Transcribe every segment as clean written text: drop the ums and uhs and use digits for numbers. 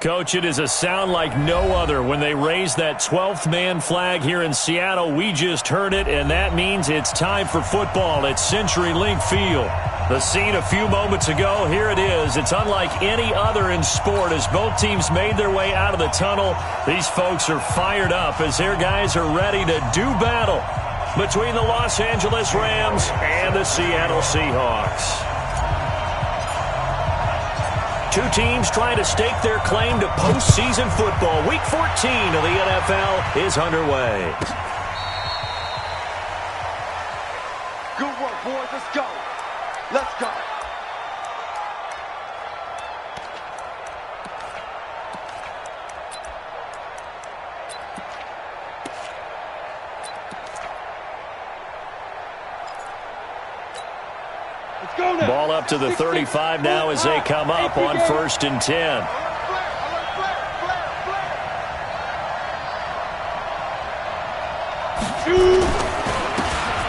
Coach, it is a sound like no other when they raise that 12th man flag here in Seattle. We just heard it, and that means it's time for football at CenturyLink Field. The scene a few moments ago, here it is. It's unlike any other in sport as both teams made their way out of the tunnel. These folks are fired up as their guys are ready to do battle between the Los Angeles Rams and the Seattle Seahawks. Two teams trying to stake their claim to postseason football. Week 14 of the NFL is underway. Good work, boys. Let's go. Let's go. Ball up to the 35 now as they come up on 1st and 10.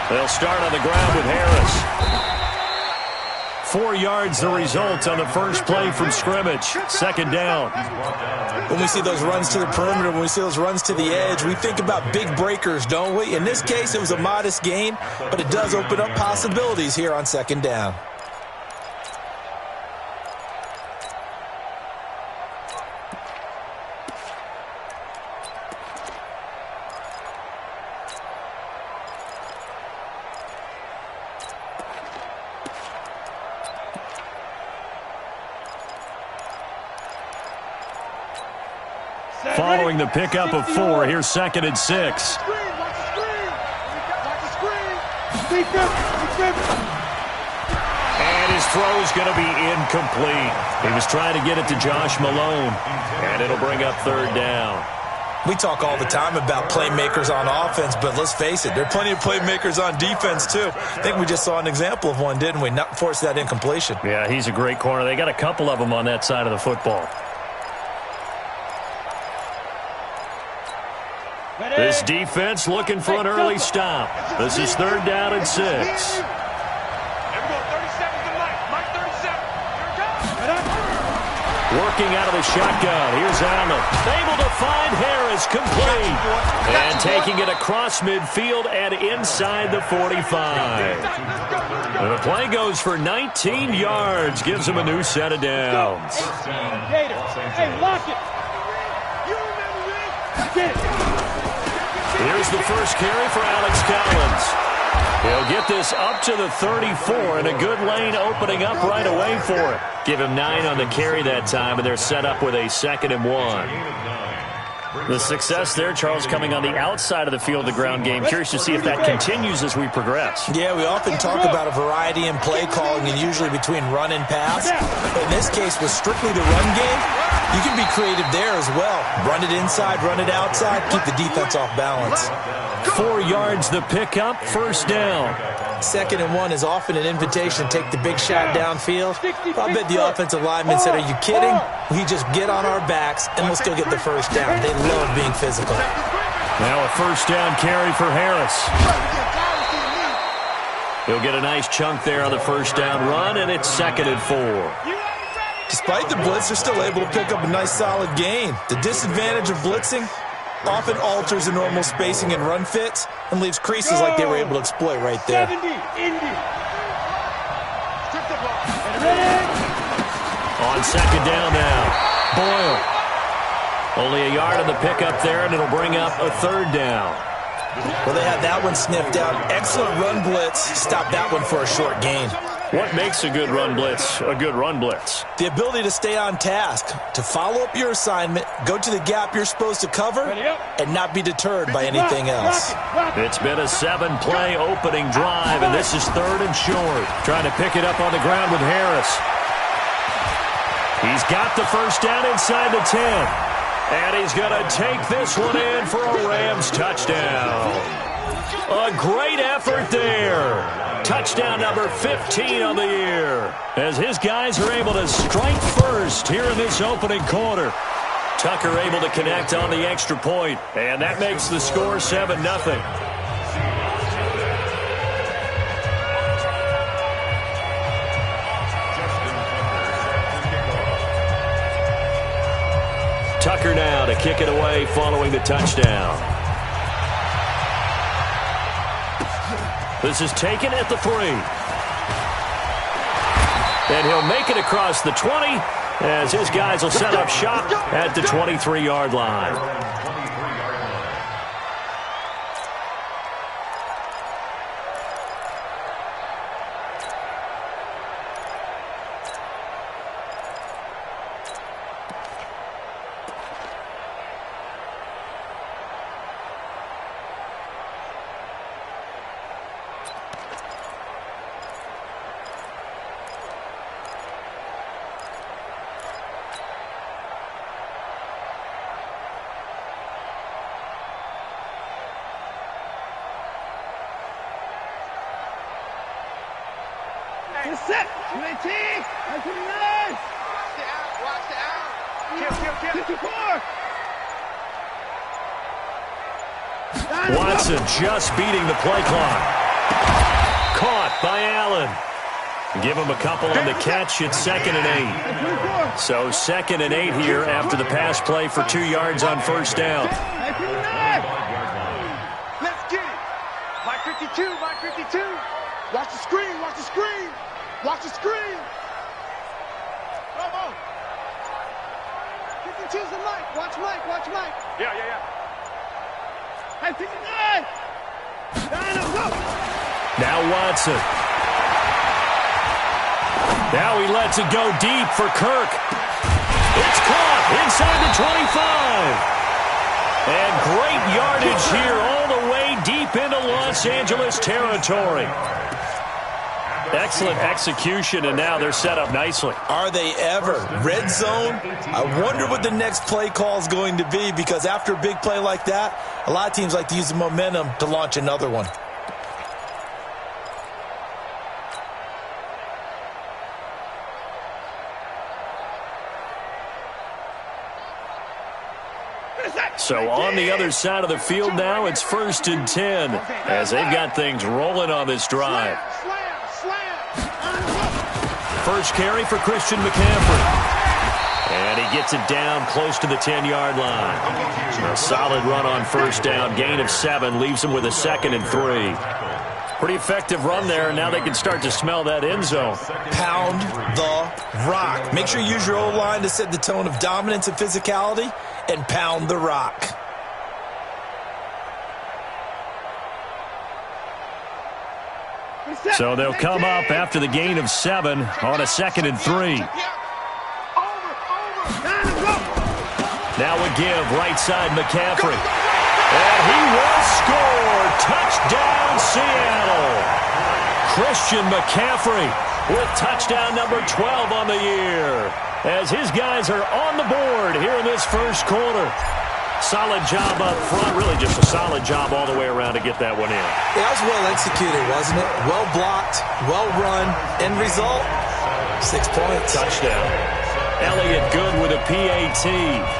They'll start on the ground with Harris. 4 yards the result on the first play from scrimmage. 2nd down. When we see those runs to the perimeter, when we see those runs to the edge, we think about big breakers, don't we? In this case, it was a modest gain, but it does open up possibilities here on 2nd down. Following the pickup of 4, here's 2nd and 6. And his throw is going to be incomplete. He was trying to get it to Josh Malone, and it'll bring up 3rd down. We talk all the time about playmakers on offense, but let's face it, there are plenty of playmakers on defense, too. I think we just saw an example of one, didn't we? Not force that incompletion. Yeah, he's a great corner. They got a couple of them on that side of the football. This defense looking for an early stop. This is 3rd down and 6. Working out of the shotgun. Here's Allen. Able to find Harris, complete. And taking it across midfield and inside the 45. And the play goes for 19 yards. Gives him a new set of downs. Hey, lock it. Get it. Here's the first carry for Alex Collins. He'll get this up to the 34, and a good lane opening up right away for it. Give him 9 on the carry that time, and they're set up with a 2nd and 1. The success there, Charles, coming on the outside of the field, the ground game. Curious to see if that continues as we progress. Yeah, we often talk about a variety in play calling and usually between run and pass. But in this case, with strictly the run game, you can be creative there as well. Run it inside, run it outside, keep the defense off balance. 4 yards the pickup, 1st down. 2nd and 1 is often an invitation to take the big shot downfield. I bet the offensive lineman said, are you kidding? We just get on our backs and we'll still get the 1st down. They love being physical. Now a 1st down carry for Harris. He'll get a nice chunk there on the 1st down run, and it's 2nd and 4. Despite the blitz, they're still able to pick up a nice solid gain. The disadvantage of blitzing often alters the normal spacing and run fits and leaves creases like they were able to exploit right there. 70, Indy. On 2nd down now, Boyle. Only a yard on the pickup there, and it'll bring up a 3rd down. Well, they had that one sniffed out. Excellent run blitz. Stop that one for a short gain. What makes a good run blitz a good run blitz? The ability to stay on task, to follow up your assignment, go to the gap you're supposed to cover, and not be deterred by anything else. It's been a 7-play opening drive, and this is 3rd and short. Trying to pick it up on the ground with Harris. He's got the 1st down inside the 10. And he's going to take this one in for a Rams touchdown. A great effort there. Touchdown number 15 on the year, as his guys are able to strike first here in this opening quarter. Tucker able to connect on the extra point, and that makes the score 7-0. kicker now to kick it away following the touchdown. This is taken at the 3. And he'll make it across the 20 as his guys will set up shop at the 23-yard line. Set. 20. Watch the out. Kill. 54. Watson just beating the play clock. Caught by Allen. Give him a couple on the catch. It's 2nd and 8. So 2nd and 8 here after the pass play for 2 yards on first down. Let's get it. Mike 52. Watch the screen. Watch the screen. Come on. 52's the Mike. Watch Mike. Yeah. Hey, 59. Now Watson. Now he lets it go deep for Kirk. It's caught inside the 25. And great yardage here all the way deep into Los Angeles territory. Excellent execution, and now they're set up nicely. Are they ever? Red zone? I wonder what the next play call is going to be, because after a big play like that, a lot of teams like to use the momentum to launch another one. So on the other side of the field now, it's 1st and 10 as they've got things rolling on this drive. First carry for Christian McCaffrey. And he gets it down close to the 10-yard line. A solid run on first down. Gain of 7 leaves him with a 2nd and 3. Pretty effective run there. Now they can start to smell that end zone. Pound the rock. Make sure you use your O-line to set the tone of dominance and physicality, and pound the rock. So they'll come up after the gain of 7 on a 2nd and 3. Now a give, right side McCaffrey. And he will score. Touchdown, Seattle. Christian McCaffrey with touchdown number 12 on the year, as his guys are on the board here in this first quarter. Solid job up front, really just a solid job all the way around to get that one in. That was well executed, wasn't it? Well blocked, well run. End result, 6 points. Touchdown. Elliott good with a PAT.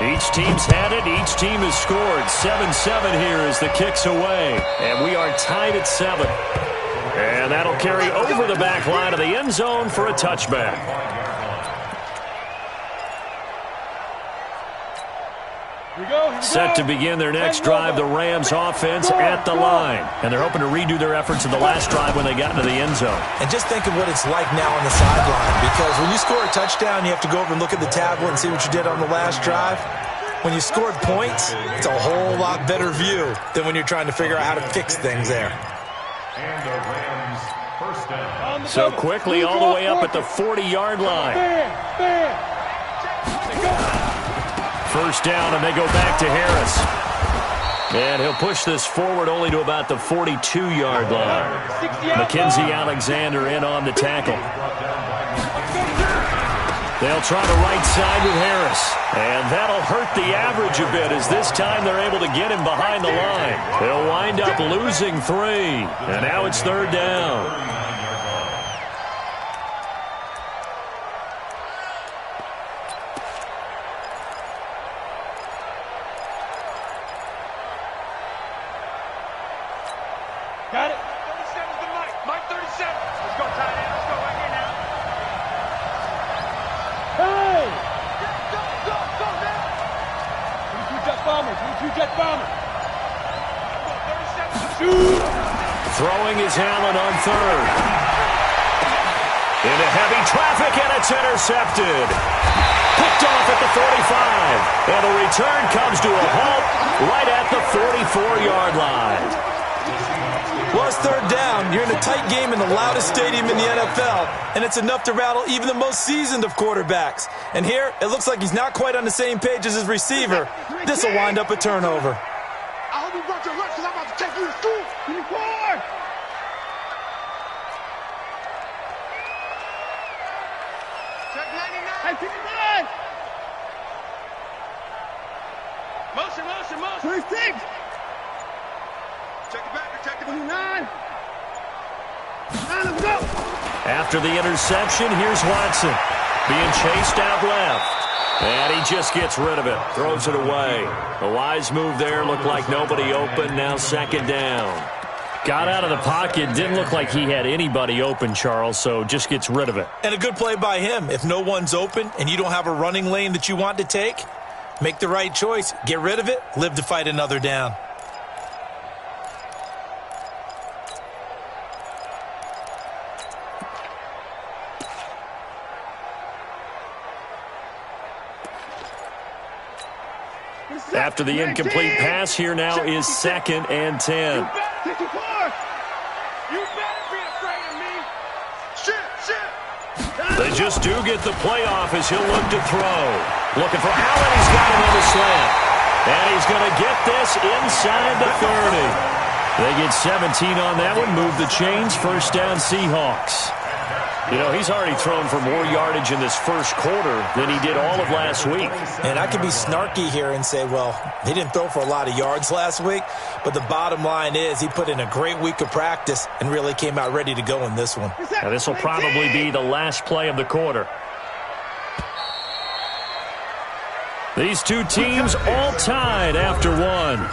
Each team's had it. Each team has scored. 7-7 here as the kick's away. And we are tied at 7. And that'll carry over the back line of the end zone for a touchback. Set to begin their next drive, the Rams offense at the line. And they're hoping to redo their efforts in the last drive when they got into the end zone. And just think of what it's like now on the sideline, because when you score a touchdown, you have to go over and look at the tablet and see what you did on the last drive. When you scored points, it's a whole lot better view than when you're trying to figure out how to fix things there. So quickly all the way up at the 40-yard line. First down, and they go back to Harris. And he'll push this forward only to about the 42-yard line. Mackenzie Alexander in on the tackle. They'll try the right side with Harris. And that'll hurt the average a bit, as this time they're able to get him behind the line. They'll wind up losing 3. And now it's 3rd down. Got it. 37's the Mike. Mike 37. Let's go, tight end. Let's go right here now. Hey! Go now. Throwing is Allen on third. Into heavy traffic, and it's intercepted. Picked off at the 45. And the return comes to a halt right at the 44-yard line. Well, it's third down. You're in a tight game in the loudest stadium in the NFL, and it's enough to rattle even the most seasoned of quarterbacks. And here, it looks like he's not quite on the same page as his receiver. This will wind up a turnover. I hope you brought your lunch because I'm about to take you to school. 24. Check 99. Hey, 59. Motion. 26. Check it back. Check it back. 29. Let's go. After the interception, here's Watson. Being chased out left. And he just gets rid of it. Throws it away. A wise move there. Looked like nobody open. Now second down. Got out of the pocket. Didn't look like he had anybody open, Charles, so just gets rid of it. And a good play by him. If no one's open and you don't have a running lane that you want to take, make the right choice. Get rid of it. Live to fight another down. After the incomplete pass, here now is 2nd and 10. 64. You better be afraid of me. Shit. They just do get the playoff as he'll look to throw. Looking for Allen. He's got him on the slant. And he's going to get this inside the 30. They get 17 on that one. Move the chains. First down, Seahawks. You know, he's already thrown for more yardage in this first quarter than he did all of last week. And I could be snarky here and say, well, he didn't throw for a lot of yards last week, but the bottom line is he put in a great week of practice and really came out ready to go in this one. Now, this will probably be the last play of the quarter. These two teams all tied after one.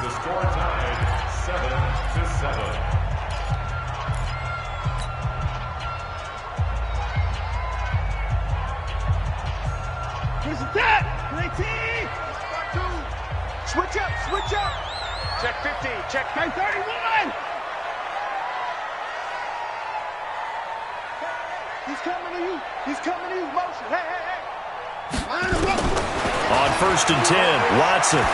Here's the tap. 19. Switch up. Check 15. Check 31. He's coming to you. Motion. Hey. Line him up. On 1st and 10, Watson.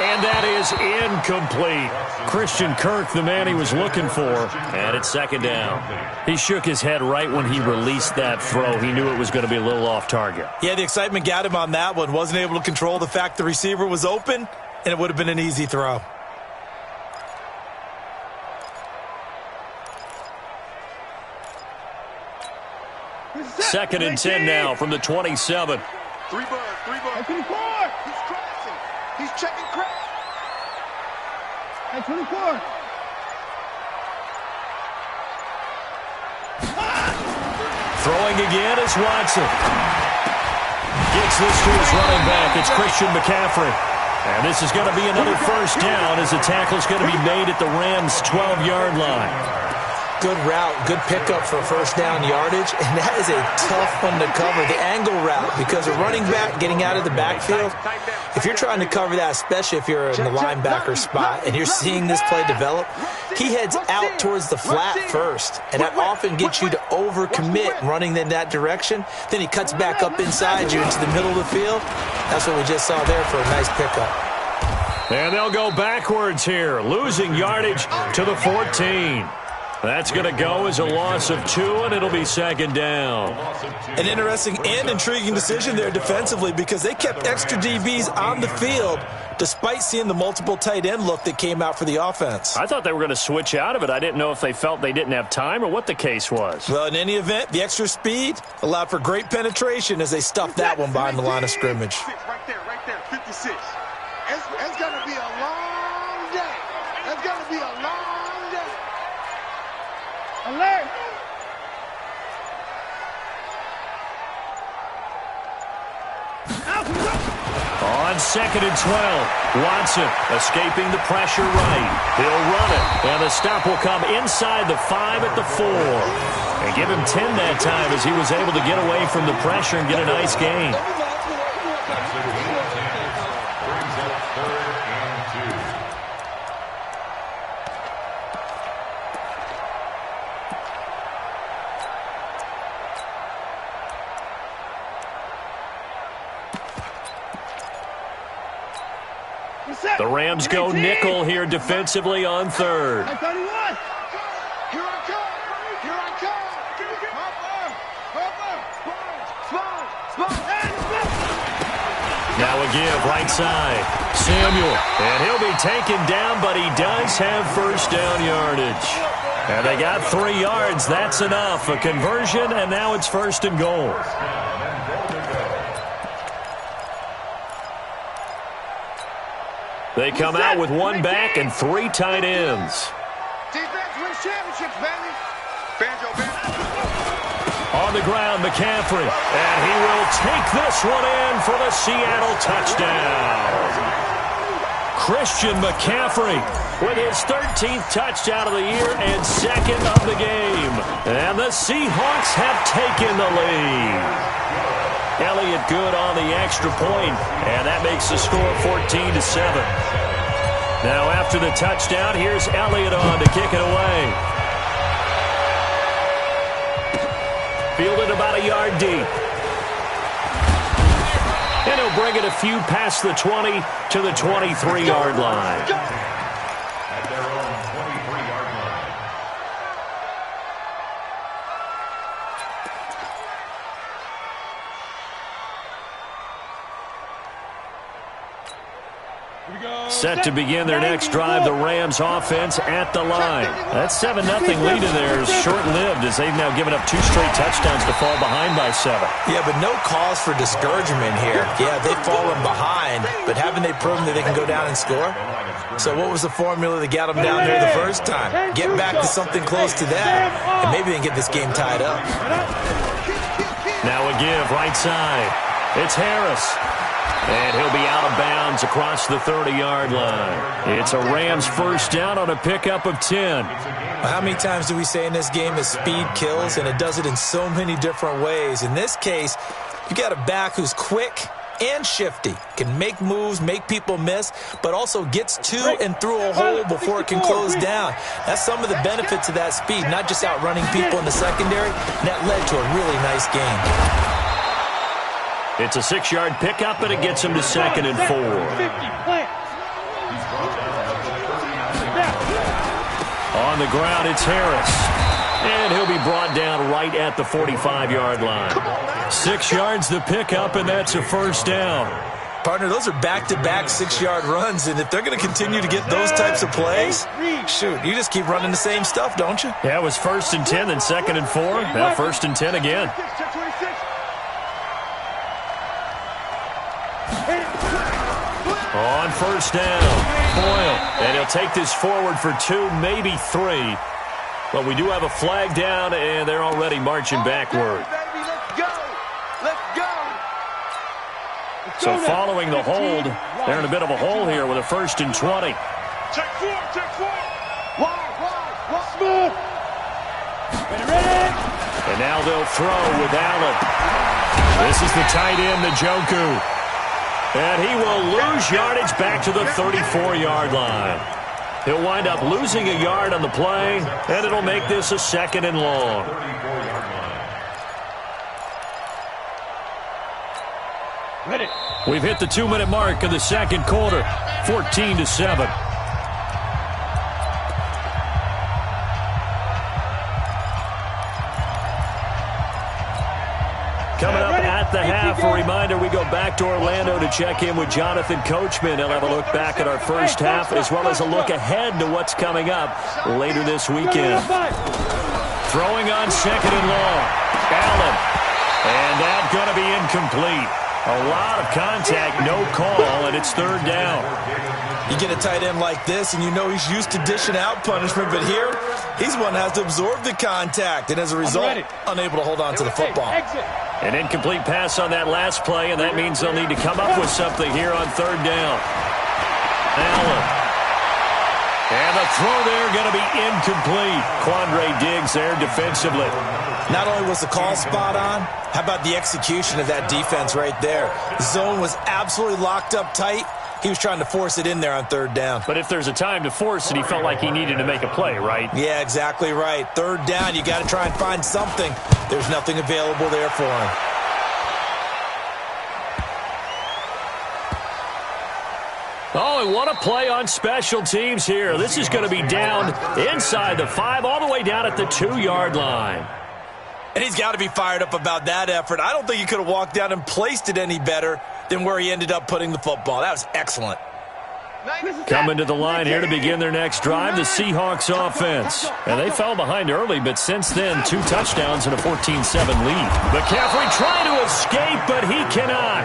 And that is incomplete. Christian Kirk, the man he was looking for, and it's 2nd down. He shook his head right when he released that throw. He knew it was going to be a little off target. Yeah, the excitement got him on that one. Wasn't able to control the fact the receiver was open, and it would have been an easy throw. Second and 10 now from the 27. Three bud. 24. He's crashing. He's checking crash. Hey, 24. Throwing again is Watson. Gets this to his running back. It's Christian McCaffrey. And this is going to be another first down as the tackle's going to be made at the Rams' 12-yard line. Good route, good pickup for first down yardage, and that is a tough one to cover, the angle route, because a running back getting out of the backfield, if you're trying to cover that, especially if you're in the linebacker spot and you're seeing this play develop, he heads out towards the flat first, and that often gets you to overcommit running in that direction. Then he cuts back up inside you into the middle of the field. That's what we just saw there for a nice pickup. And they'll go backwards here, losing yardage to the 14. That's going to go as a loss of 2, and it'll be 2nd down. An interesting and intriguing decision there defensively because they kept extra DBs on the field despite seeing the multiple tight end look that came out for the offense. I thought they were going to switch out of it. I didn't know if they felt they didn't have time or what the case was. Well, in any event, the extra speed allowed for great penetration as they stuffed that one behind the line of scrimmage. Right there, 56. It's going to be a long day. It's going to be a long day. Alert. On 2nd and 12, Watson escaping the pressure right. He'll run it, and the stop will come inside the 5 at the 4. And give him 10 that time as he was able to get away from the pressure and get a nice gain. Rams go nickel here defensively on third. Here I come. Here I come. Now a give right side. Samuel. And he'll be taken down, but he does have first down yardage. And they got 3 yards. That's enough. A conversion, and now it's first and goal. They come out with 1 back and 3 tight ends. Defense wins championships, baby. Banjo, On the ground, McCaffrey. And he will take this one in for the Seattle touchdown. Christian McCaffrey with his 13th touchdown of the year and 2nd of the game. And the Seahawks have taken the lead. Elliott good on the extra point, and that makes the score 14-7. Now after the touchdown, here's Elliott on to kick it away. Fielded about a yard deep. And he'll bring it a few past the 20 to the 23-yard line. At their own 23-yard line. Set to begin their next drive, the Rams offense at the line. That 7-0 lead in there is short-lived as they've now given up 2 straight touchdowns to fall behind by 7. Yeah, but no cause for discouragement here. Yeah, they've fallen behind, but haven't they proven that they can go down and score? So what was the formula that got them down there the first time? Get back to something close to that, and maybe they can get this game tied up. Now a give right side. It's Harris. And he'll be out of bounds across the 30-yard line. It's a Rams first down on a pickup of 10. How many times do we say in this game that speed kills, and it does it in so many different ways? In this case, you got a back who's quick and shifty, can make moves, make people miss, but also gets to and through a hole before it can close down. That's some of the benefits of that speed, not just outrunning people in the secondary. And that led to a really nice game. It's a 6-yard pickup, and it gets him to 2nd and 4. On the ground, it's Harris. And he'll be brought down right at the 45-yard line. 6 yards the pickup, and that's a first down. Partner, those are back-to-back 6-yard runs, and if they're going to continue to get those types of plays, shoot, you just keep running the same stuff, don't you? Yeah, it was 1st and 10, then 2nd and 4. Now 1st and 10 again. On first down, Boyle. And he'll take this forward for 2, maybe 3. But we do have a flag down, and they're already marching backward. So following the hold, they're in a bit of a hole here with a 1st and 20. Check 4, check 4. Smooth. And now they'll throw with Allen. This is the tight end, Njoku. And he will lose yardage back to the 34-yard line. He'll wind up losing a yard on the play, and it'll make this a 2nd and long. We've hit the 2-minute mark of the second quarter, 14-7. Coming up at the half, a reminder, we go back to Orlando to check in with Jonathan Coachman. He'll have a look back at our first half as well as a look ahead to what's coming up later this weekend. Throwing on 2nd and long. Allen. And that's going to be incomplete. A lot of contact, no call, and it's 3rd down. You get a tight end like this, and you know he's used to dishing out punishment, but here, he's one that has to absorb the contact, and as a result, unable to hold on to the football. An incomplete pass on that last play, and that means they'll need to come up with something here on 3rd down. Allen. And the throw there going to be incomplete. Quandre Diggs there defensively. Not only was the call spot on, how about the execution of that defense right there? The zone was absolutely locked up tight. He was trying to force it in there on 3rd down. But if there's a time to force it, he felt like he needed to make a play, right? Yeah, exactly right. 3rd down, you got to try and find something. There's nothing available there for him. Oh, boy, what a play on special teams here. This is going to be down inside the 5, all the way down at the 2-yard line. And he's got to be fired up about that effort. I don't think he could have walked down and placed it any better than where he ended up putting the football. That was excellent. Coming to the line here to begin their next drive, the Seahawks offense. And they fell behind early, but since then, 2 touchdowns and a 14-7 lead. McCaffrey trying to escape, but he cannot.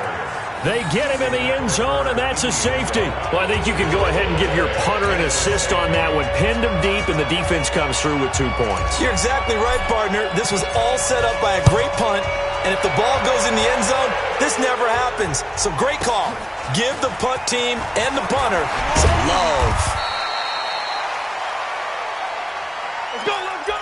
They get him in the end zone, and that's a safety. Well, I think you can go ahead and give your punter an assist on that one. Pinned him deep, and the defense comes through with 2 points. You're exactly right, partner. This was all set up by a great punt, and if the ball goes in the end zone, this never happens. So great call. Give the punt team and the punter some love. Let's go, let's go!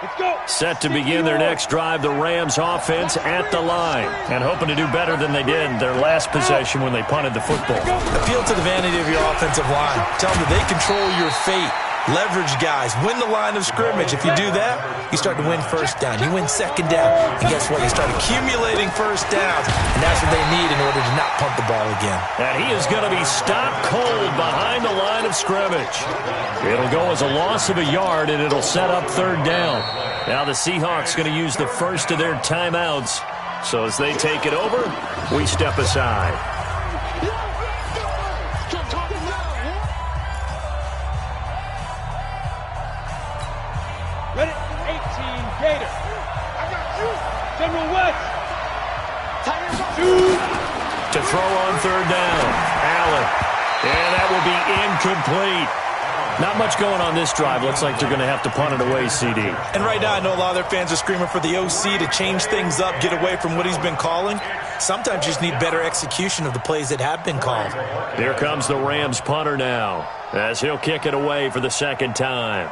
Let's go! Set to begin their next drive, the Rams offense at the line. And hoping to do better than they did their last possession when they punted the football. Appeal to the vanity of your offensive line. Tell them that they control your fate. Leverage guys. Win the line of scrimmage. If you do that, you start to win first down. You win second down. And guess what? You start accumulating first downs. And that's what they need in order to not punt the ball again. And he is going to be stopped cold behind the line of scrimmage. It'll go as a loss of a yard, and it'll set up 3rd down. Now the Seahawks going to use the first of their timeouts. So as they take it over, we step aside. Ready? 18 Gator. I got you. General West. To throw on 3rd down. Allen. And that will be incomplete. Not much going on this drive. Looks like they're going to have to punt it away, CD. And right now, I know a lot of their fans are screaming for the OC to change things up, get away from what he's been calling. Sometimes you just need better execution of the plays that have been called. Here comes the Rams punter now, as he'll kick it away for the 2nd time.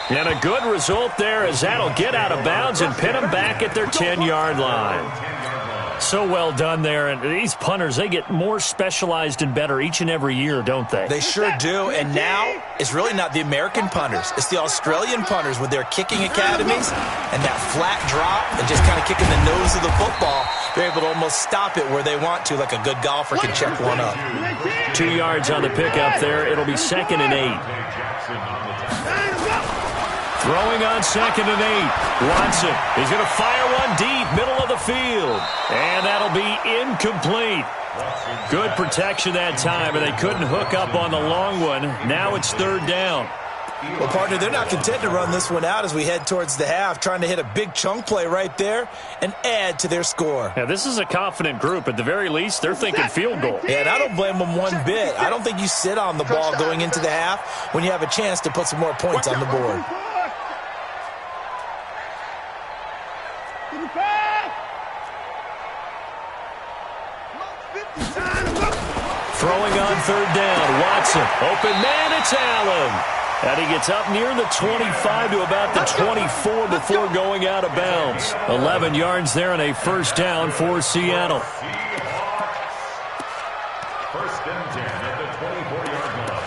And a good result there, as that'll get out of bounds and pin them back at their 10-yard line. So well done there. And these punters, they get more specialized and better each and every year, don't they? They sure do. And now, it's really not the American punters. It's the Australian punters with their kicking academies and that flat drop and just kind of kicking the nose of the football. They're able to almost stop it where they want to, like a good golfer can check one up. 2 yards on the pickup there. It'll be 2nd and 8. Throwing on 2nd and 8. Watson, he's going to fire one deep, middle of the field. And that'll be incomplete. Good protection that time, and they couldn't hook up on the long one. Now it's 3rd down. Well, partner, they're not content to run this one out as we head towards the half, trying to hit a big chunk play right there and add to their score. Yeah, this is a confident group. At the very least, they're thinking field goal. Yeah, and I don't blame them one bit. I don't think you sit on the ball going into the half when you have a chance to put some more points on the board. Throwing on 3rd down, Watson. Open man, it's Allen. And he gets up near the 25 to about the 24 before going out of bounds. 11 yards there and a 1st down for Seattle. 1st and 10 at the 24-yard line.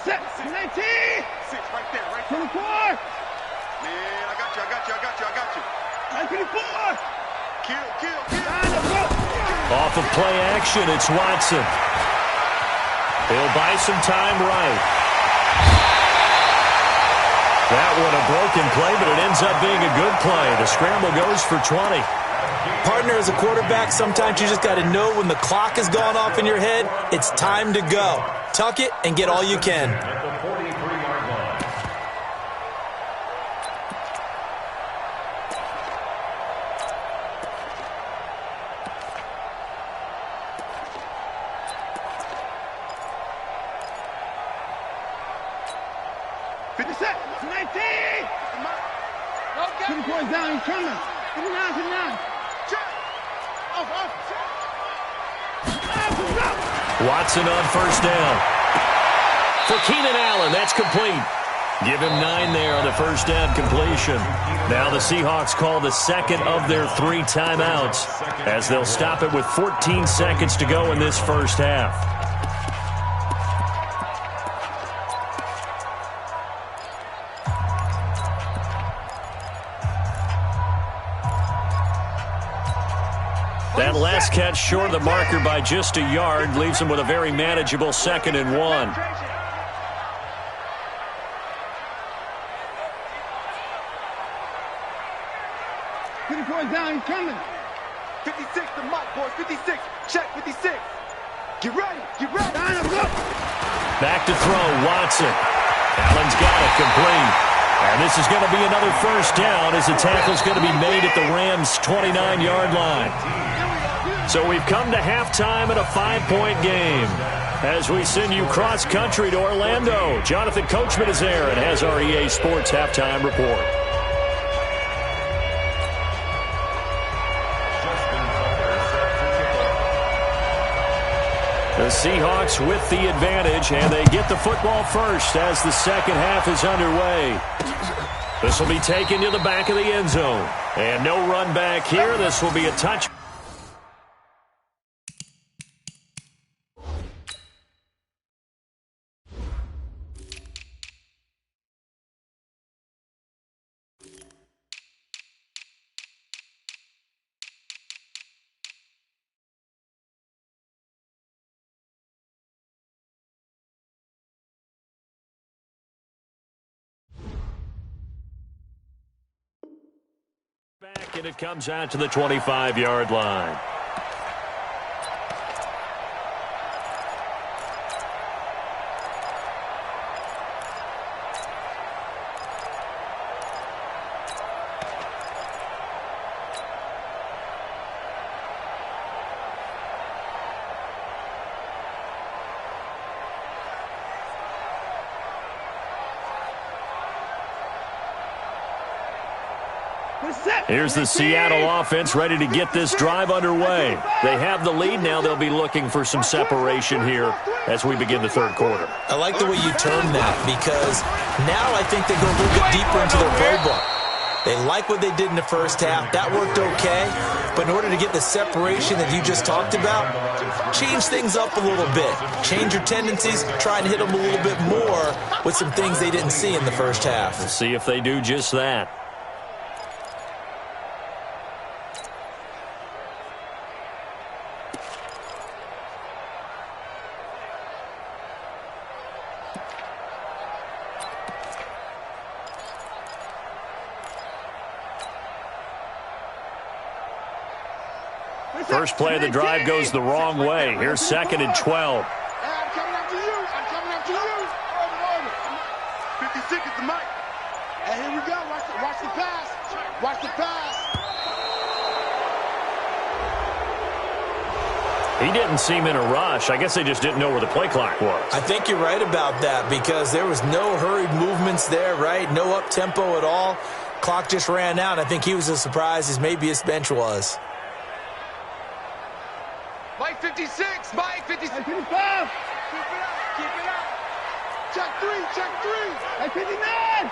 Set. 19. 6 right there, right there. 24. Man, I got you. 24. Kill. Off of play action, it's Watson. He'll buy some time right. That one a broken play, but it ends up being a good play. The scramble goes for 20. Partner, as a quarterback, sometimes you just got to know when the clock has gone off in your head, it's time to go. Tuck it and get all you can. At the 43-yard line. Set. 19. 20 points down. He's coming. 59. Watson on first down. For Keenan Allen, that's complete. Give him 9 there on the first down completion. Now the Seahawks call the second of their 3 timeouts as they'll stop it with 14 seconds to go in this first half. That last catch short of the marker by just a yard leaves them with a very manageable 2nd and 1. Down, he's coming. 56, the mark, boys. 56. Check 56. Get ready. Get ready. Back to throw, Watson. Allen's got it, complete. And this is going to be another first down as the tackle's going to be made at the Rams' 29-yard line. So we've come to halftime in a 5-point game. As we send you cross-country to Orlando, Jonathan Coachman is there and has our EA Sports halftime report. The Seahawks with the advantage, and they get the football first as the second half is underway. This will be taken to the back of the end zone. And no run back here. This will be a touch. Back, and it comes out to the 25-yard line. Here's the Seattle offense ready to get this drive underway. They have the lead. Now they'll be looking for some separation here as we begin the third quarter. I like the way you term that because now I think they go a little bit deeper into their playbook. They like what they did in the first half. That worked okay. But in order to get the separation that you just talked about, change things up a little bit. Change your tendencies. Try and hit them a little bit more with some things they didn't see in the first half. We'll see if they do just that. First play of the drive goes the wrong way. Here's 2nd and 12. I'm coming after you. I'm coming after you. Over. 56 is the mic. And here we go. Watch the pass. Watch the pass. He didn't seem in a rush. I guess they just didn't know where the play clock was. I think you're right about that because there was no hurried movements there, right? No up-tempo at all. Clock just ran out. I think he was as surprised as maybe his bench was. Mike 56, Mike 56. 55. Keep it up, keep it up. Check 3, check 3. Mike 59.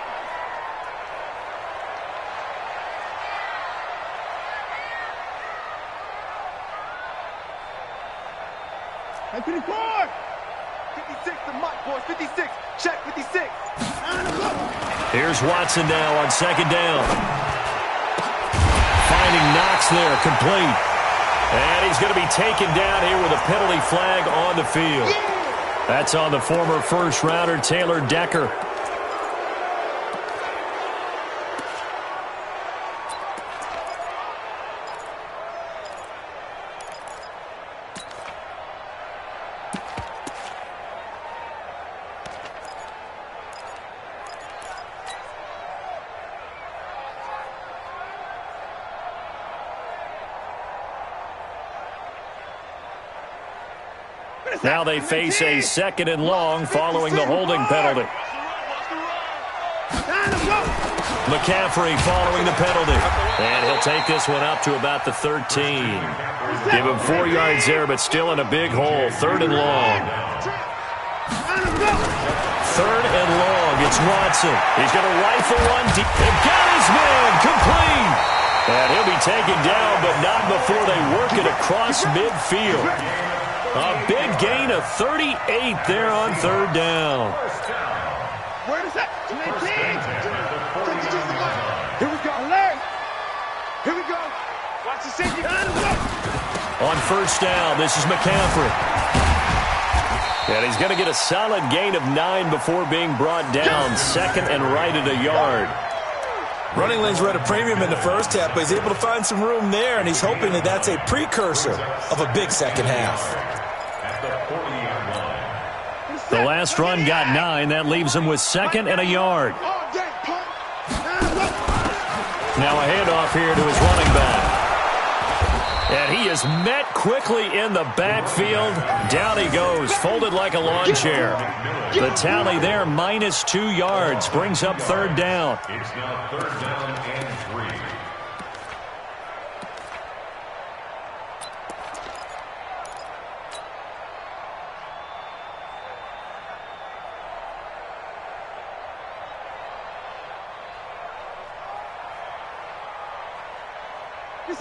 Mike 54. 56, the Mike boys, 56. Check 56. Here's Watson now on 2nd down. Finding Knox there, complete. And he's going to be taken down here with a penalty flag on the field. That's on the former first-rounder Taylor Decker. Now they face a 2nd and long following the holding penalty. McCaffrey following the penalty. And he'll take this one up to about the 13. Give him 4 yards there, but still in a big hole. 3rd and long. 3rd and long. It's Watson. He's going to rifle one deep. They've got his man complete. And he'll be taken down, but not before they work it across midfield. A big gain of 38 there on 3rd down. Where is that? Here we go. Alert. Here we go. Watch the safety. On 1st down, this is McCaffrey. And he's going to get a solid gain of 9 before being brought down. 2nd and right at a yard. Running lanes were at a premium in the first half, but he's able to find some room there, and he's hoping that that's a precursor of a big second half. The last run got 9. That leaves him with 2nd and a yard. Now a handoff here to his running back. And he is met quickly in the backfield. Down he goes, folded like a lawn chair. The tally there, -2 yards, brings up 3rd down. It's now 3rd down and 3.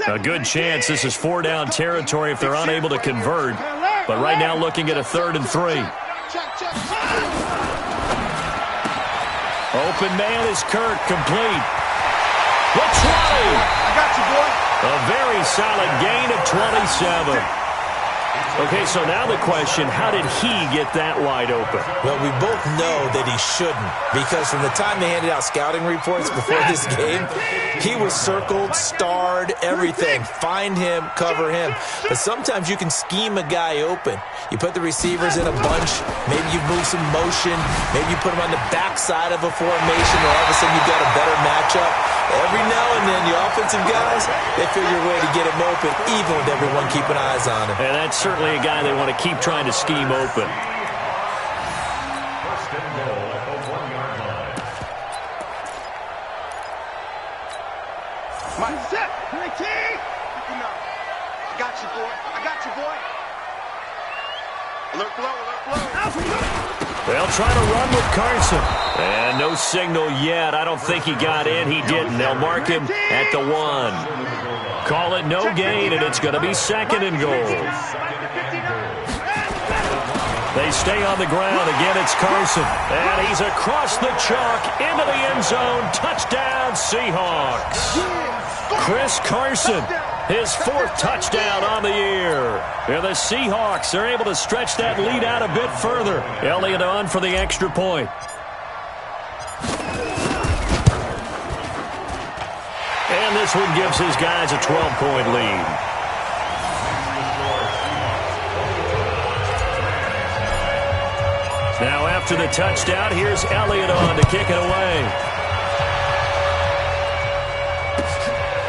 A good chance this is 4-down territory if they're unable to convert. But right now looking at a 3rd and 3. Open man is Kirk, complete. The 20. I got you, boy. A very solid gain of 27. Okay, so now the question, how did he get that wide open? Well, we both know that he shouldn't, because from the time they handed out scouting reports before this game, he was circled, starred, everything. Find him, cover him. But sometimes you can scheme a guy open. You put the receivers in a bunch, maybe you move some motion, maybe you put them on the backside of a formation, or all of a sudden you've got a better matchup. Every now and then, the offensive guys, they figure a way to get him open, even with everyone keeping eyes on him. And that's certainly a guy they want to keep trying to scheme open. 1st and goal at the 1-yard line. My set. I got you, boy. I got you, boy. Alert blow, alert blow. They'll try to run with Carson. And no signal yet. I don't think he got in. He didn't. They'll mark him at the 1. Call it no gain, and it's going to be 2nd and goal. They stay on the ground. Again, it's Carson. And he's across the chalk into the end zone. Touchdown, Seahawks. Chris Carson, his 4th touchdown on the year. And the Seahawks are able to stretch that lead out a bit further. Elliott on for the extra point. And this one gives his guys a 12-point lead. Now after the touchdown, here's Elliott on to kick it away.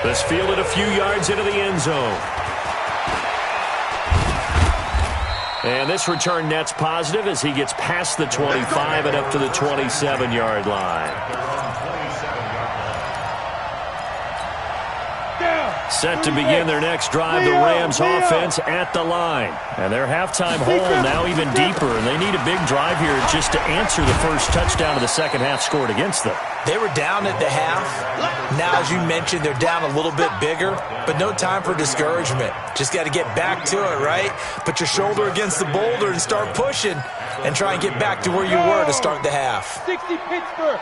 This fielded a few yards into the end zone. And this return net's positive as he gets past the 25 and up to the 27-yard line. Set to begin their next drive, the Rams offense at the line. And their halftime hole now even deeper, and they need a big drive here just to answer the first touchdown of the second half scored against them. They were down at the half. Now, as you mentioned, they're down a little bit bigger, but no time for discouragement. Just got to get back to it, right? Put your shoulder against the boulder and start pushing and try and get back to where you were to start the half. 60 Pittsburgh.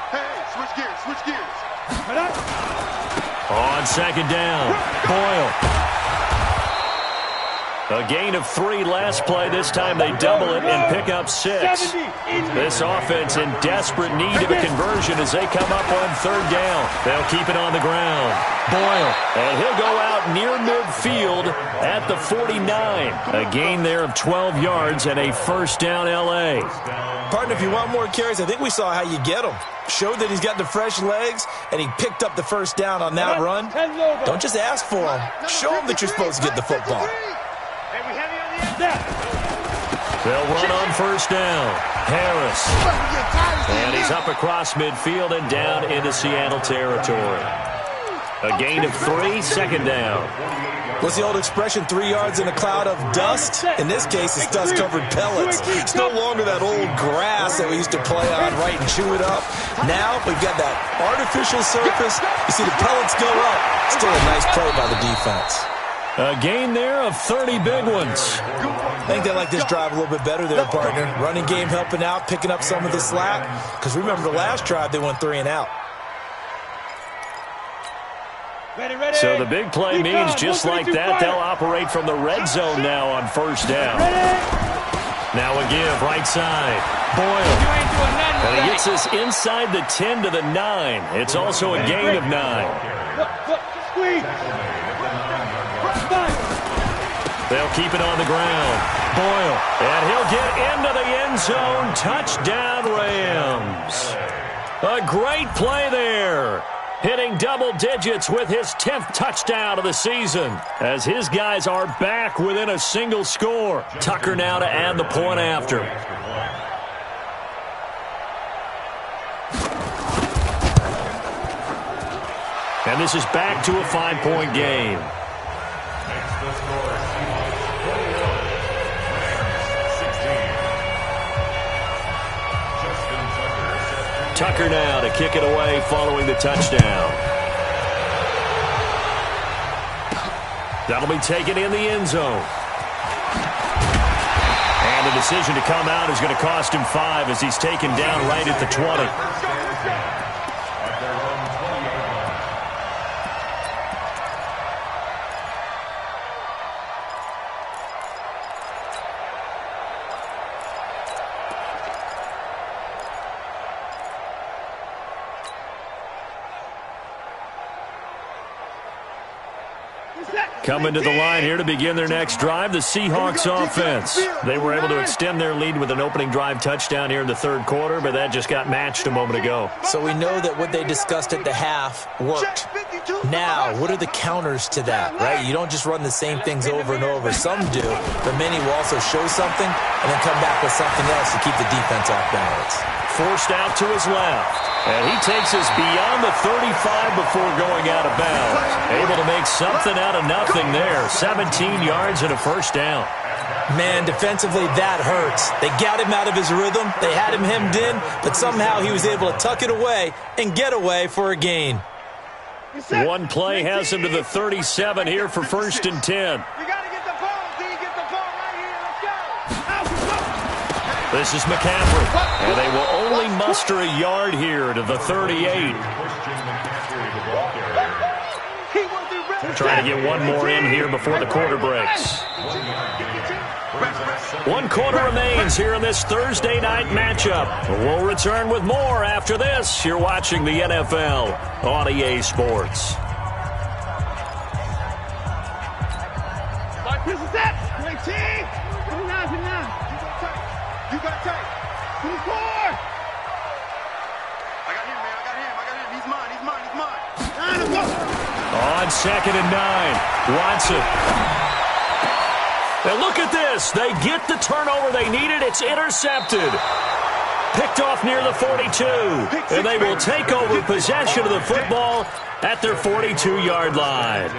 Hey, switch gears, switch gears. On second down, Boyle. A gain of 3 last play. This time they double it and pick up 6. This offense in desperate need of a conversion as they come up on third down. They'll keep it on the ground. Boyle. And he'll go out near midfield at the 49. A gain there of 12 yards and a first down L.A. Partner, if you want more carries, I think we saw how you get them. Showed that he's got the fresh legs, and he picked up the first down on that run. Don't just ask for him. Show him that you're supposed to get the football. They'll run on first down. Harris. And he's up across midfield and down into Seattle territory. A gain of 3, second down. What's the old expression, 3 yards in a cloud of dust? In this case, it's dust-covered pellets. It's no longer that old grass that we used to play on, right, and chew it up. Now we've got that artificial surface. You see the pellets go up. Still a nice play by the defense. A gain there of 30 big ones. I think they like this drive a little bit better there, partner. Running game helping out, picking up some of the slack. Because remember the last drive, they went 3 and out. Ready. So the big play means just like that, they'll operate from the red zone now on first down. Now a give, right side. Boyle. And he gets this inside the 10 to the 9. It's also a gain of 9. Squeeze. They'll keep it on the ground. Boyle. And he'll get into the end zone. Touchdown, Rams. A great play there. Hitting double digits with his 10th touchdown of the season. As his guys are back within a single score. Tucker now to add the point after. And this is back to a 5-point game. Tucker now to kick it away following the touchdown. That'll be taken in the end zone. And the decision to come out is going to cost him 5 as he's taken down right at the 20. Coming to the line here to begin their next drive, the Seahawks offense. They were able to extend their lead with an opening drive touchdown here in the third quarter, but that just got matched a moment ago. So we know that what they discussed at the half worked. Now, what are the counters to that, right? You don't just run the same things over and over. Some do, but many will also show something and then come back with something else to keep the defense off balance. Forced out to his left. And he takes us beyond the 35 before going out of bounds. Able to make something out of nothing there. 17 yards and a first down. Man, defensively, that hurts. They got him out of his rhythm. They had him hemmed in, but somehow he was able to tuck it away and get away for a gain. One play has him to the 37 here for first and 10. This is McCaffrey, and they will only muster a yard here to the 38. Trying to get one more in here before the quarter breaks. 1 quarter remains here in this Thursday night matchup. We'll return with more after this. You're watching the NFL on EA Sports. You got tape. 24. I got him, man. I got him. He's mine. On 2nd and 9, Watson. And look at this. They get the turnover they needed. It's intercepted. Picked off near the 42. And they will take over possession of the football at their 42-yard line.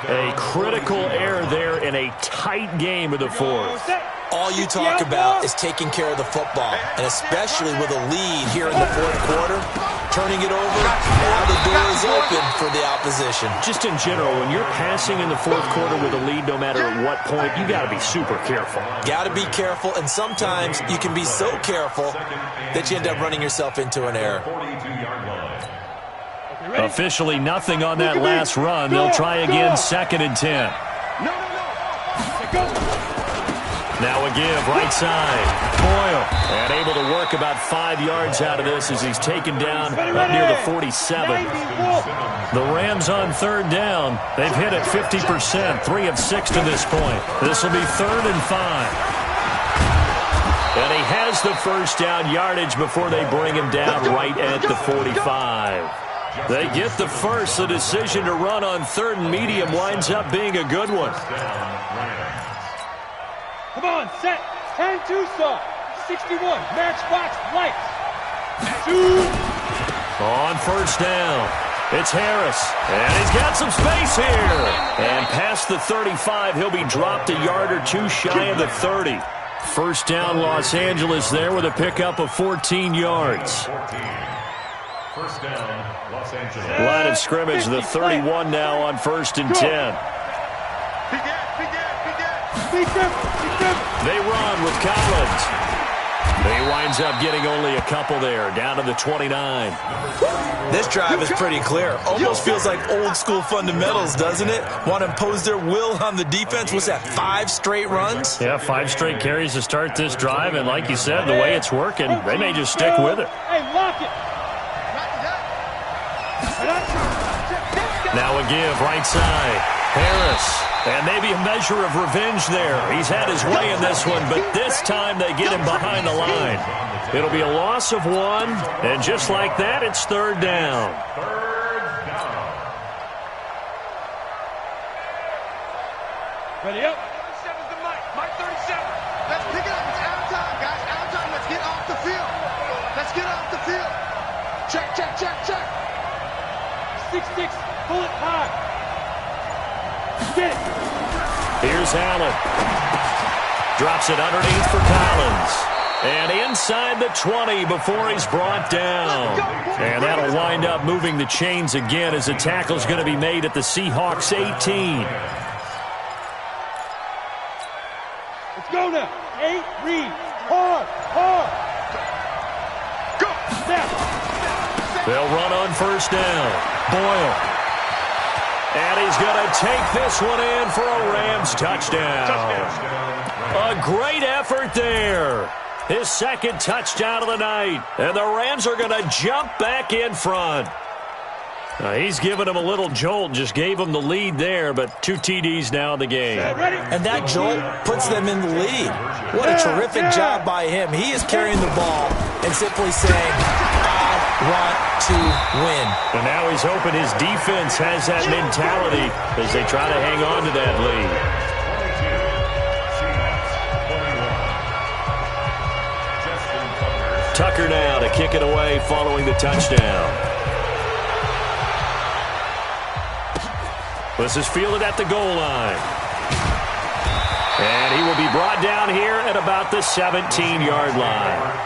A critical error there in a tight game of the fourth. All you talk about is taking care of the football, and especially with a lead here in the fourth quarter, turning it over, now the door is open for the opposition. Just in general, when you're passing in the fourth quarter with a lead, no matter at what point, you got to be super careful. Got to be careful, and sometimes you can be so careful that you end up running yourself into an error. Officially nothing on that last run. They'll try again, 2nd and 10. Now a give, right side. Boyle. And able to work about 5 yards out of this as he's taken down up near the 47. The Rams on 3rd down. They've hit it 50%, 3 of 6 to this point. This will be 3rd and 5. And he has the first down yardage before they bring him down right at the 45. They get the first. The decision to run on 3rd and medium winds up being a good one. Come on, set. 10-2 saw. 61. Matchbox lights. Shoot. On first down, it's Harris. And he's got some space here. And past the 35, he'll be dropped a yard or two shy of the 30. First down, Los Angeles there with a pickup of 14 yards. First down, Los Angeles. Line of scrimmage, the 31 now on 1st and 10. They run with Collins. He winds up getting only a couple there, down to the 29. This drive is pretty clear. Almost feels like old school fundamentals, doesn't it? Want to impose their will on the defense. What's that, 5 straight runs? Yeah, 5 straight carries to start this drive, and like you said, the way it's working, they may just stick with it. Hey, lock it. Now a give, right side. Harris. And maybe a measure of revenge there. He's had his way in this one, but this time they get him behind the line. It'll be a loss of 1, and just like that, it's 3rd down. Ready up. 37's the mic. Mike 37. Let's pick it up. It's out of time, guys. Out of time. Let's get off the field. Let's get off the field. Check, check, check, check. 6-6. Pull it high. Get it. Here's Allen. Drops it underneath for Collins. And inside the 20 before he's brought down. And that'll wind up moving the chains again as the tackle's going to be made at the Seahawks 18. Let's go now. 8, read. Hard, hard. Go. Snap. They'll run on first down. Boyle. And he's going to take this one in for a Rams touchdown. A great effort there. His 2nd touchdown of the night. And the Rams are going to jump back in front. He's giving him a little jolt, just gave him the lead there, but 2 TDs now in the game. And that jolt puts them in the lead. What a terrific job by him. He is carrying the ball and simply saying, I want to win. And now he's hoping his defense has that mentality as they try to hang on to that lead. Tucker now to kick it away following the touchdown. This is fielded at the goal line. And he will be brought down here at about the 17-yard line.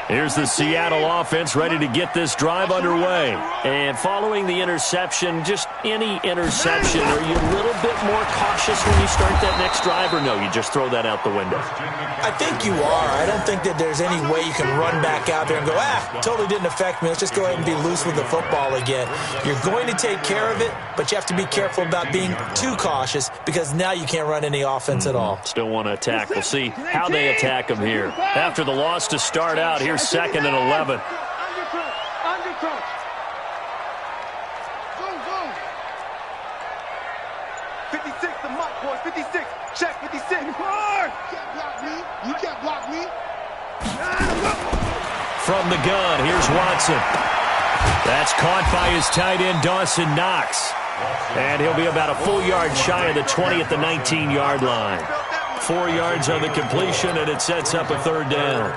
Here's the Seattle offense ready to get this drive underway. And following the interception, just any interception, are you a little bit more cautious when you start that next drive, or no, you just throw that out the window? I think you are. I don't think that there's any way you can run back out there and go, totally didn't affect me. Let's just go ahead and be loose with the football again. You're going to take care of it, but you have to be careful about being too cautious because now you can't run any offense at all. Still want to attack. We'll see how they attack him here. After the loss to start out, here's 2nd and 11. Undercross. Zoom. 56, the mic, boys. 56. Check, 56. Hard. You can't block me. You can't block me. From the gun, here's Watson. That's caught by his tight end, Dawson Knox. And he'll be about a full yard shy of the 20 at the 19-yard line. 4 yards on the completion, and it sets up a 3rd down.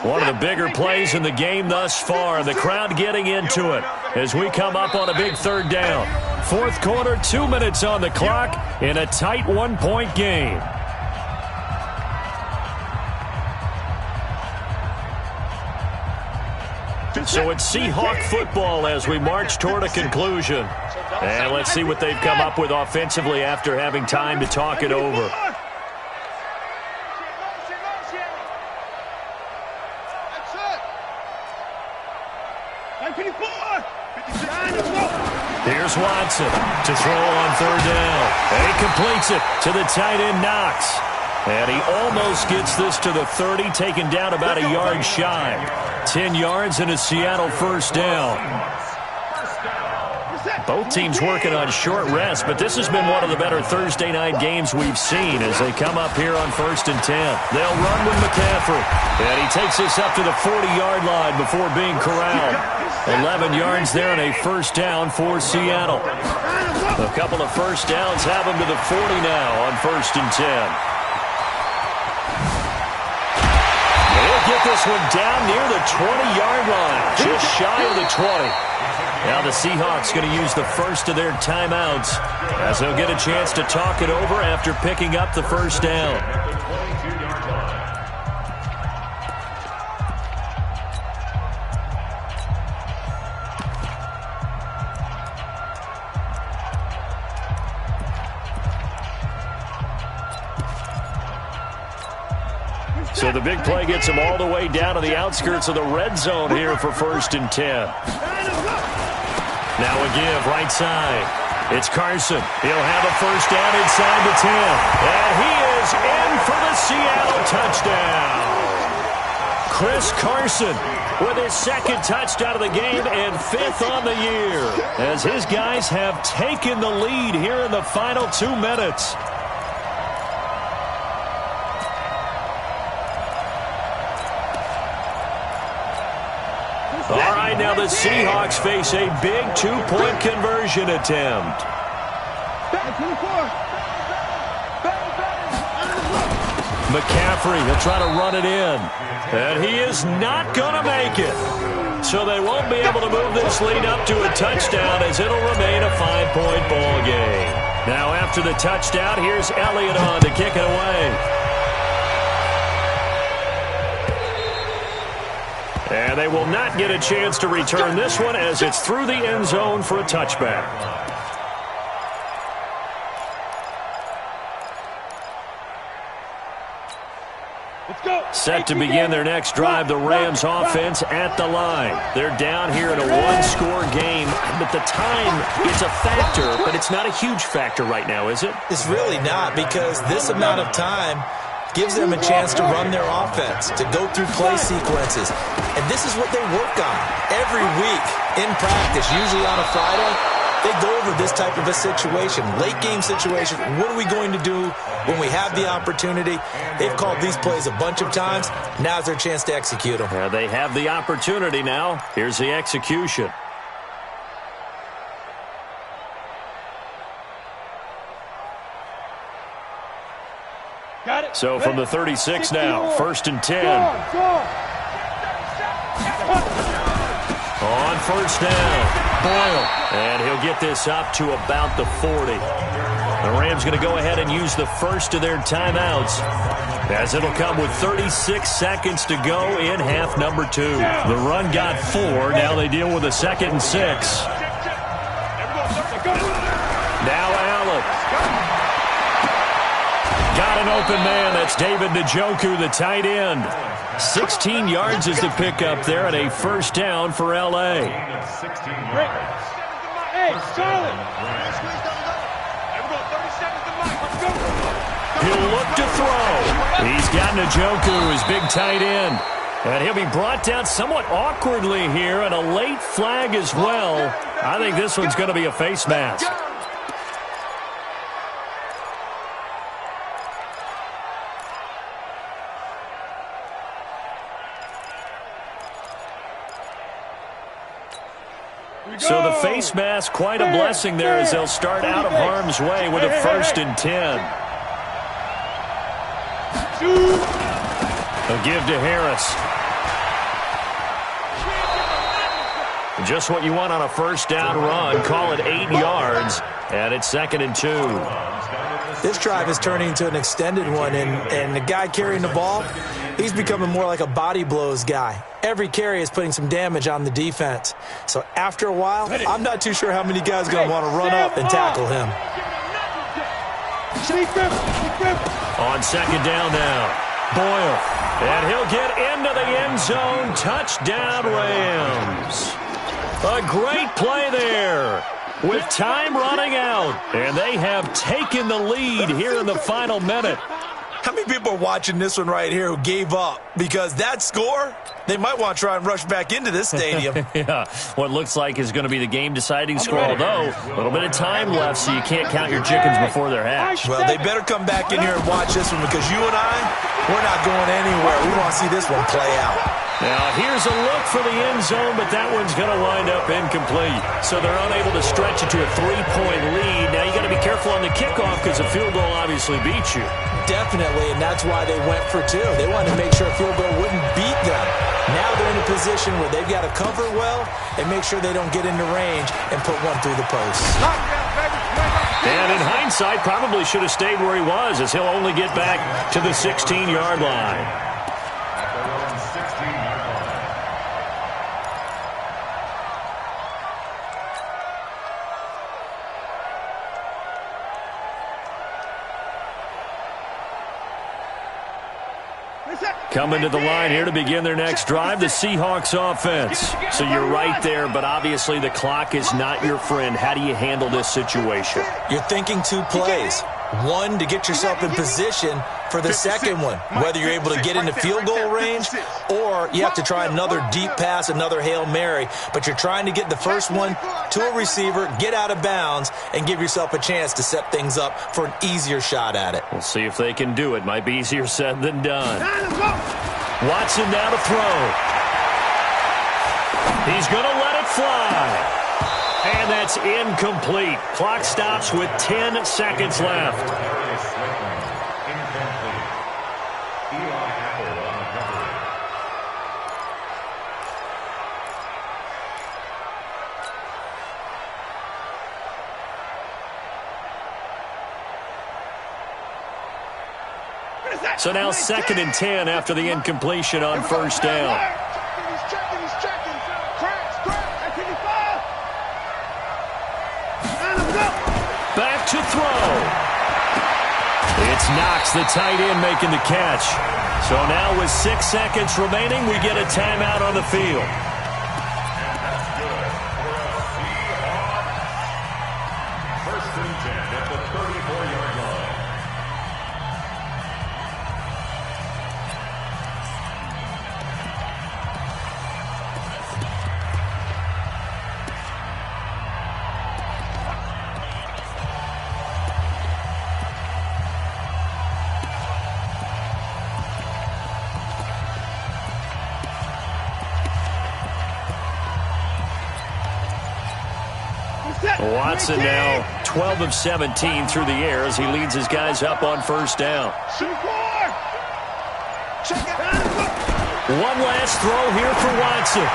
One of the bigger plays in the game thus far. The crowd getting into it as we come up on a big 3rd down. 4th quarter, 2 minutes on the clock in a tight 1-point game. So it's Seahawk football as we march toward a conclusion. And let's see what they've come up with offensively after having time to talk it over. Here's Watson to throw on 3rd down. And he completes it to the tight end, Knox. And he almost gets this to the 30, taken down about a yard shy. 10 yards and a Seattle 1st down. Both teams working on short rest, but this has been one of the better Thursday night games we've seen as they come up here on 1st and 10. They'll run with McCaffrey, and he takes this up to the 40-yard line before being corralled. 11 yards there and a first down for Seattle. A couple of first downs have him to the 40 now on 1st and 10. They'll get this one down near the 20-yard line, just shy of the 20. Now the Seahawks going to use the first of their timeouts as they'll get a chance to talk it over after picking up the first down. So the big play gets them all the way down to the outskirts of the red zone here for 1st and 10. Now a give right side. It's Carson. He'll have a first down inside the 10. And he is in for the Seattle touchdown. Chris Carson with his second touchdown of the game and 5th on the year as his guys have taken the lead here in the final 2 minutes. All right, now the Seahawks face a big 2-point conversion attempt. McCaffrey, he'll try to run it in. And he is not going to make it. So they won't be able to move this lead up to a touchdown as it'll remain a 5-point ball game. Now after the touchdown, here's Elliott on to kick it away. And they will not get a chance to return this one as it's through the end zone for a touchback. Set to begin their next drive, the Rams offense at the line. They're down here in a 1-score game, but the time is a factor, but it's not a huge factor right now, is it? It's really not, because this amount of time gives them a chance to run their offense, to go through play sequences. And this is what they work on every week in practice, usually on a Friday. They go over this type of a situation, late game situation. What are we going to do when we have the opportunity? They've called these plays a bunch of times. Now's their chance to execute them. Yeah, they have the opportunity now. Here's the execution. So from the 36 now, 1st and 10. On first down, Boyle. And he'll get this up to about the 40. The Rams going to go ahead and use the first of their timeouts as it'll come with 36 seconds to go in half number 2. The run got 4. Now they deal with a 2nd and 6. Now Allen. Got an open man. That's David Njoku, the tight end. 16 yards is the pickup there and a first down for L.A. He'll look to throw. He's got Njoku, his big tight end. And he'll be brought down somewhat awkwardly here, and a late flag as well. I think this one's going to be a face mask. So the face mask, quite a blessing there as they'll start out of harm's way with a 1st and 10. A give to Harris. Just what you want on a first down run. Call it 8 yards, and it's 2nd and 2. This drive is turning into an extended one, and the guy carrying the ball, he's becoming more like a body blows guy. Every carry is putting some damage on the defense. So after a while, I'm not too sure how many guys are going to want to run up and tackle him. On 2nd down now, Boyle. And he'll get into the end zone. Touchdown, Rams. A great play there with time running out. And they have taken the lead here in the final minute. How many people are watching this one right here who gave up? Because that score, they might want to try and rush back into this stadium. Yeah, what looks like is going to be the game-deciding score, although a little bit of time left, so you can't count your chickens before they're hatched. Well, they better come back in here and watch this one because you and I, we're not going anywhere. We want to see this one play out. Now, here's a look for the end zone, but that one's going to wind up incomplete. So they're unable to stretch it to a 3-point lead. Now, you got to be careful on the kickoff because a field goal obviously beats you. Definitely, and that's why they went for 2. They wanted to make sure a field goal wouldn't beat them. Now they're in a position where they've got to cover well and make sure they don't get into range and put one through the post. And in hindsight, probably should have stayed where he was, as he'll only get back to the 16-yard line. Coming to the line here to begin their next drive, the Seahawks offense. So you're right there, but obviously the clock is not your friend. How do you handle this situation? You're thinking 2 plays. One, to get yourself in position for the second one, whether you're able to get into field goal range or you have to try another deep pass, another Hail Mary. But you're trying to get the first one to a receiver, get out of bounds, and give yourself a chance to set things up for an easier shot at it. We'll see if they can do it. Might be easier said than done. Watson now to throw. He's going to let it fly. And that's incomplete. Clock stops with 10 seconds left. So now 2nd and 10 after the incompletion on first down. Back to throw. It's Knox, the tight end, making the catch. So now with 6 seconds remaining, we get a timeout on the field. First and 10 at the 34-yard line. Watson now 12 of 17 through the air as he leads his guys up on first down. One last throw here for Watson.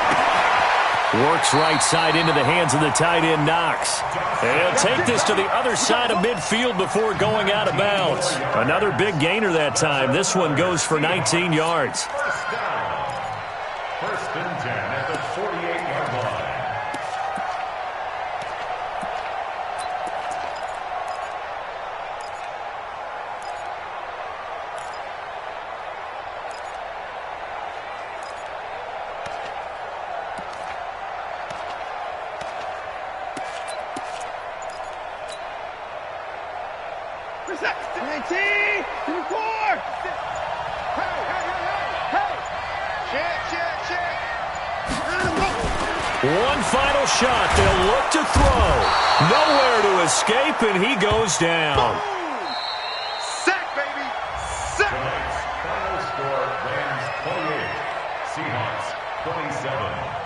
Works right side into the hands of the tight end, Knox. And he'll take this to the other side of midfield before going out of bounds. Another big gainer that time. This one goes for 19 yards. First and 10 at the 48-yard line. One final shot. They'll look to throw. Nowhere to escape, and he goes down. Sack, baby. Sack. Tonight's final score, Rams 28, Seahawks 27.